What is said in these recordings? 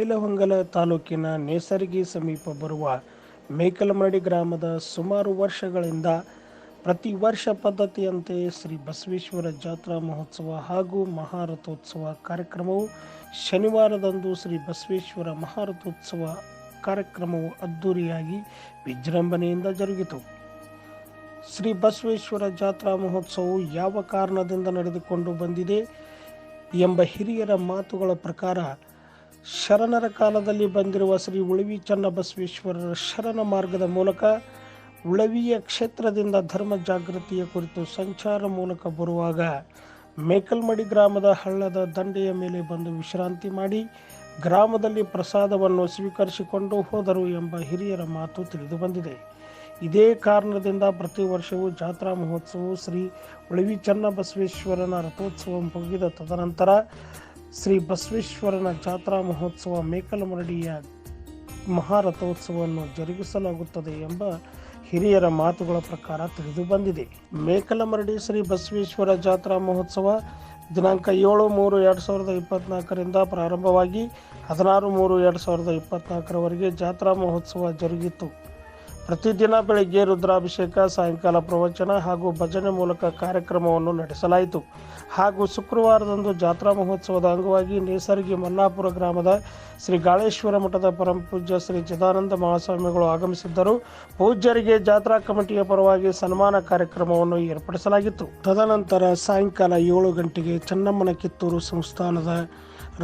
ಬೈಲಹೊಂಗಲ ತಾಲೂಕಿನ ನೇಸರಗಿ ಸಮೀಪ ಬರುವ ಮೇಕಲಮರಡಿ ಗ್ರಾಮದ ಸುಮಾರು ವರ್ಷಗಳಿಂದ ಪ್ರತಿ ವರ್ಷ ಪದ್ಧತಿಯಂತೆ ಶ್ರೀ ಬಸವೇಶ್ವರ ಜಾತ್ರಾ ಮಹೋತ್ಸವ ಹಾಗೂ ಮಹಾರಥೋತ್ಸವ ಕಾರ್ಯಕ್ರಮವು ಶನಿವಾರದಂದು ಶ್ರೀ ಬಸವೇಶ್ವರ ಮಹಾರಥೋತ್ಸವ ಕಾರ್ಯಕ್ರಮವು ಅದ್ದೂರಿಯಾಗಿ ವಿಜೃಂಭಣೆಯಿಂದ ಜರುಗಿತು. ಶ್ರೀ ಬಸವೇಶ್ವರ ಜಾತ್ರಾ ಮಹೋತ್ಸವವು ಯಾವ ಕಾರಣದಿಂದ ನಡೆದುಕೊಂಡು ಬಂದಿದೆ ಎಂಬ ಹಿರಿಯರ ಮಾತುಗಳ ಪ್ರಕಾರ ಶರಣರ ಕಾಲದಲ್ಲಿ ಬಂದಿರುವ ಶ್ರೀ ಉಳವಿ ಚನ್ನಬಸವೇಶ್ವರರ ಶರಣ ಮಾರ್ಗದ ಮೂಲಕ ಉಳವಿಯ ಕ್ಷೇತ್ರದಿಂದ ಧರ್ಮ ಜಾಗೃತಿಯ ಕುರಿತು ಸಂಚಾರ ಮೂಲಕ ಬರುವಾಗ ಮೇಕಲಮರಡಿ ಗ್ರಾಮದ ಹಳ್ಳದ ದಂಡೆಯ ಮೇಲೆ ಬಂದು ವಿಶ್ರಾಂತಿ ಮಾಡಿ ಗ್ರಾಮದಲ್ಲಿ ಪ್ರಸಾದವನ್ನು ಸ್ವೀಕರಿಸಿಕೊಂಡು ಹೋದರು ಎಂಬ ಹಿರಿಯರ ಮಾತು ತಿಳಿದು ಬಂದಿದೆ. ಇದೇ ಕಾರಣದಿಂದ ಪ್ರತಿ ವರ್ಷವೂ ಜಾತ್ರಾ ಮಹೋತ್ಸವವು ಶ್ರೀ ಉಳವಿ ಚನ್ನಬಸವೇಶ್ವರನ ರಥೋತ್ಸವ ಮುಗಿದ ತದನಂತರ ಶ್ರೀ ಬಸವೇಶ್ವರನ ಜಾತ್ರಾ ಮಹೋತ್ಸವ ಮೇಕಲಮರಡಿಯ ಮಹಾರಥೋತ್ಸವವನ್ನು ಜರುಗಿಸಲಾಗುತ್ತದೆ ಎಂಬ ಹಿರಿಯರ ಮಾತುಗಳ ಪ್ರಕಾರ ತಿಳಿದು ಬಂದಿದೆ. ಮೇಕಲಮರಡಿ ಶ್ರೀ ಬಸವೇಶ್ವರ ಜಾತ್ರಾ ಮಹೋತ್ಸವ ದಿನಾಂಕ 7/3/2024 ಪ್ರಾರಂಭವಾಗಿ 16/3/2024 ಜಾತ್ರಾ ಮಹೋತ್ಸವ ಜರುಗಿತು. ಪ್ರತಿದಿನ ಬೆಳಗ್ಗೆ ರುದ್ರಾಭಿಷೇಕ, ಸಾಯಂಕಾಲ ಪ್ರವಚನ ಹಾಗೂ ಭಜನೆ ಮೂಲಕ ಕಾರ್ಯಕ್ರಮವನ್ನು ನಡೆಸಲಾಯಿತು. ಹಾಗೂ ಶುಕ್ರವಾರದಂದು ಜಾತ್ರಾ ಮಹೋತ್ಸವದ ಅಂಗವಾಗಿ ನೇಸರಗಿ ಮಲ್ಲಾಪುರ ಗ್ರಾಮದ ಶ್ರೀ ಗಾಳೇಶ್ವರ ಮಠದ ಪರಮಪೂಜ್ಯ ಶ್ರೀ ಚಿದಾನಂದ ಮಹಾಸ್ವಾಮಿಗಳು ಆಗಮಿಸಿದ್ದರು. ಪೂಜ್ಯರಿಗೆ ಜಾತ್ರಾ ಕಮಿಟಿಯ ಪರವಾಗಿ ಸನ್ಮಾನ ಕಾರ್ಯಕ್ರಮವನ್ನು ಏರ್ಪಡಿಸಲಾಗಿತ್ತು. ತದನಂತರ ಸಾಯಂಕಾಲ 7 ಗಂಟೆಗೆ ಚೆನ್ನಮ್ಮನ ಕಿತ್ತೂರು ಸಂಸ್ಥಾನದ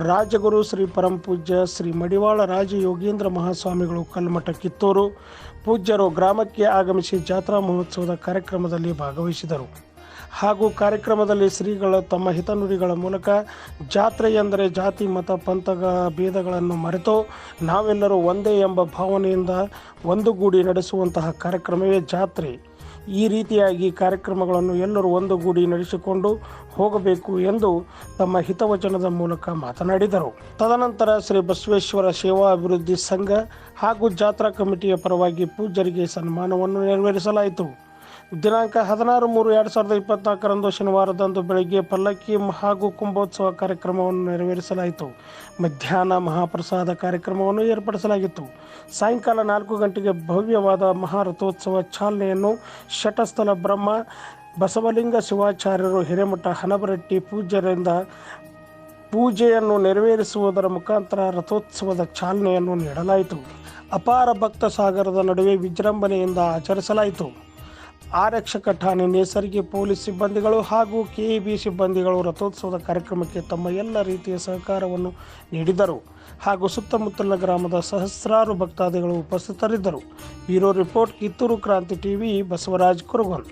ರಾಜಗುರು ಶ್ರೀ ಪರಮಪೂಜ್ಯ ಶ್ರೀ ಮಡಿವಾಳ ರಾಜ ಯೋಗೇಂದ್ರ ಮಹಾಸ್ವಾಮಿಗಳು ಕಲ್ಮಠ ಕಿತ್ತೂರು ಪೂಜ್ಯರು ಗ್ರಾಮಕ್ಕೆ ಆಗಮಿಸಿ ಜಾತ್ರಾ ಮಹೋತ್ಸವದ ಕಾರ್ಯಕ್ರಮದಲ್ಲಿ ಭಾಗವಹಿಸಿದರು. ಹಾಗೂ ಕಾರ್ಯಕ್ರಮದಲ್ಲಿ ಶ್ರೀಗಳು ತಮ್ಮ ಹಿತನುಡಿಗಳ ಮೂಲಕ ಜಾತ್ರೆ ಎಂದರೆ ಜಾತಿ ಮತ ಪಂಥಗಳ ಭೇದಗಳನ್ನು ಮರೆತು ನಾವೆಲ್ಲರೂ ಒಂದೇ ಎಂಬ ಭಾವನೆಯಿಂದ ಒಂದುಗೂಡಿ ನಡೆಸುವಂತಹ ಕಾರ್ಯಕ್ರಮವೇ ಜಾತ್ರೆ. ಈ ರೀತಿಯಾಗಿ ಕಾರ್ಯಕ್ರಮಗಳನ್ನು ಎಲ್ಲರೂ ಒಂದುಗೂಡಿ ನಡೆಸಿಕೊಂಡು ಹೋಗಬೇಕು ಎಂದು ತಮ್ಮ ಹಿತವಚನದ ಮೂಲಕ ಮಾತನಾಡಿದರು. ತದನಂತರ ಶ್ರೀ ಬಸವೇಶ್ವರ ಸೇವಾ ಅಭಿವೃದ್ಧಿ ಸಂಘ ಹಾಗೂ ಜಾತ್ರಾ ಕಮಿಟಿಯ ಪರವಾಗಿ ಪೂಜ್ಯರಿಗೆ ಸನ್ಮಾನವನ್ನು ನೆರವೇರಿಸಲಾಯಿತು. ದಿನಾಂಕ 16/3/2024 ಶನಿವಾರದಂದು ಬೆಳಗ್ಗೆ ಪಲ್ಲಕ್ಕಿ ಹಾಗೂ ಕುಂಭೋತ್ಸವ ಕಾರ್ಯಕ್ರಮವನ್ನು ನೆರವೇರಿಸಲಾಯಿತು. ಮಧ್ಯಾಹ್ನ ಮಹಾಪ್ರಸಾದ ಕಾರ್ಯಕ್ರಮವನ್ನು ಏರ್ಪಡಿಸಲಾಗಿತ್ತು. ಸಾಯಂಕಾಲ 4 ಗಂಟೆಗೆ ಭವ್ಯವಾದ ಮಹಾರಥೋತ್ಸವ ಚಾಲನೆಯನ್ನು ಶಟಸ್ಥಲ ಬ್ರಹ್ಮ ಬಸವಲಿಂಗ ಶಿವಾಚಾರ್ಯರು ಹಿರೇಮಠ ಹನಬರಟ್ಟಿ ಪೂಜ್ಯರಿಂದ ಪೂಜೆಯನ್ನು ನೆರವೇರಿಸುವುದರ ಮುಖಾಂತರ ರಥೋತ್ಸವದ ಚಾಲನೆಯನ್ನು ನೀಡಲಾಯಿತು. ಅಪಾರ ಭಕ್ತ ಸಾಗರದ ನಡುವೆ ವಿಜೃಂಭಣೆಯಿಂದ ಆಚರಿಸಲಾಯಿತು. ಆರಕ್ಷಕ ಠಾಣೆ ನೇಸರಗಿ ಪೊಲೀಸ್ ಸಿಬ್ಬಂದಿಗಳು ಹಾಗೂ ಕೆಇಬಿ ಸಿಬ್ಬಂದಿಗಳು ರಥೋತ್ಸವದ ಕಾರ್ಯಕ್ರಮಕ್ಕೆ ತಮ್ಮ ಎಲ್ಲ ರೀತಿಯ ಸಹಕಾರವನ್ನು ನೀಡಿದರು. ಹಾಗೂ ಸುತ್ತಮುತ್ತಲಿನ ಗ್ರಾಮದ ಸಹಸ್ರಾರು ಭಕ್ತಾದಿಗಳು ಉಪಸ್ಥಿತರಿದ್ದರು. ಬ್ಯೂರೋ ರಿಪೋರ್ಟ್ ಕಿತ್ತೂರು ಕ್ರಾಂತಿ ಟಿವಿ, ಬಸವರಾಜ್ ಕುರುಗೋನ್.